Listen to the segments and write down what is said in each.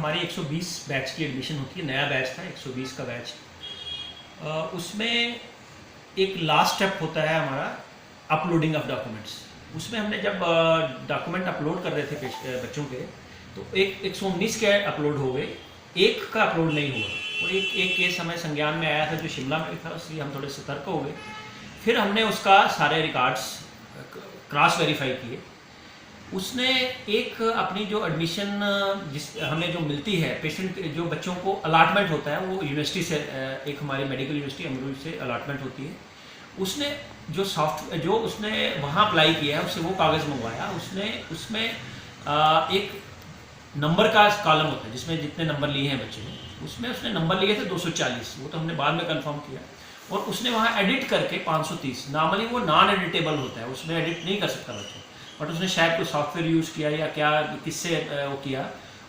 हमारी 120 बैच की एडमिशन होती है, नया बैच था 120 का बैच। उसमें एक लास्ट स्टेप होता है हमारा अपलोडिंग ऑफ डॉक्यूमेंट्स। उसमें हमने जब डॉक्यूमेंट अपलोड कर रहे थे बच्चों के, तो एक 119 के अपलोड हो गए, एक का अपलोड नहीं हुआ। और एक केस हमें संज्ञान में आया था जो शिमला में था, इसलिए हम थोड़े सतर्क हो गए। फिर हमने उसका सारे रिकॉर्ड्स क्रॉस वेरीफाई किए। उसने एक अपनी जो एडमिशन जिस हमें जो मिलती है पेशेंट जो बच्चों को अलॉटमेंट होता है, वो यूनिवर्सिटी से एक हमारी मेडिकल यूनिवर्सिटी अमरूद से अलॉटमेंट होती है। उसने जो उसने वहाँ अप्लाई किया है, उससे वो कागज़ मंगवाया। उसने उसमें एक नंबर का कॉलम होता है जिसमें जितने नंबर लिए हैं बच्चे ने, उसमें उसने नंबर लिए थे 240। वो तो हमने बाद में कंफर्म किया। और उसने वहाँ एडिट करके 530, नॉर्मली वो नॉन एडिटेबल होता है, उसमें एडिट नहीं कर सकता बच्चा, बट उसने शायद कोई सॉफ्टवेयर यूज़ किया या क्या किससे वो किया,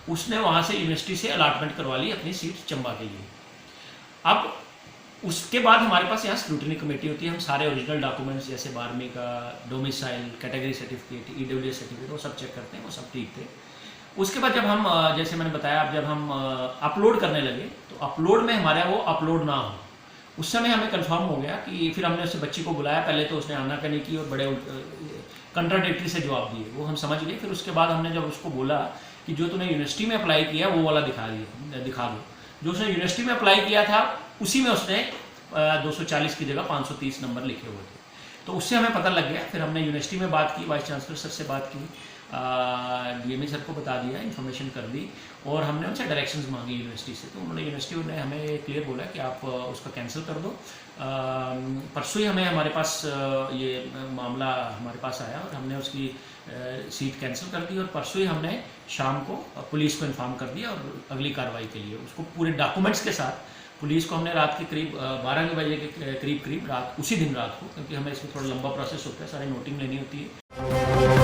उसने वहाँ से यूनिवर्सिटी से अलॉटमेंट करवा ली अपनी सीट चंबा के लिए। अब उसके बाद हमारे पास यहाँ स्क्रूटनी कमेटी होती है। हम सारे ओरिजिनल डॉक्यूमेंट्स जैसे 12वीं का domicile, category certificate, EWS certificate, वो सब चेक करते हैं, वो सब ठीक थे। उसके बाद जब हम जैसे मैंने बताया, जब हम अपलोड करने लगे, तो अपलोड में हमारा वो अपलोड ना हो, उस समय हमें कंफर्म हो गया कि फिर हमने उससे बच्ची को बुलाया। पहले तो उसने आना करने की और बड़े कंट्राडिक्टरी से जवाब दिए, वो हम समझ गए। फिर उसके बाद हमने जब उसको बोला कि जो तूने यूनिवर्सिटी में अप्लाई किया वो वाला दिखा दो। जो उसने यूनिवर्सिटी में अप्लाई किया था उसी में उसने 240 की जगह 530 नंबर लिखे हुए थे। तो उससे हमें पता लग गया। फिर हमने यूनिवर्सिटी में बात की, वाइस चांसलर सर से बात की, DME सर को बता दिया, इन्फॉर्मेशन कर दी, और हमने उनसे डायरेक्शंस मांगी यूनिवर्सिटी से। तो उन्होंने यूनिवर्सिटी ने हमें क्लियर बोला कि आप उसका कैंसिल कर दो। परसों ही हमें हमारे पास ये मामला हमारे पास आया और हमने उसकी सीट कैंसिल कर दी। और परसों ही हमने शाम को पुलिस को इन्फॉर्म कर दिया और अगली कार्रवाई के लिए उसको पूरे डॉक्यूमेंट्स के साथ पुलिस को हमने रात के करीब 12 बजे के करीब रात, उसी दिन रात को, क्योंकि हमें इसमें थोड़ा लंबा प्रोसेस होता है, सारी नोटिंग लेनी होती है।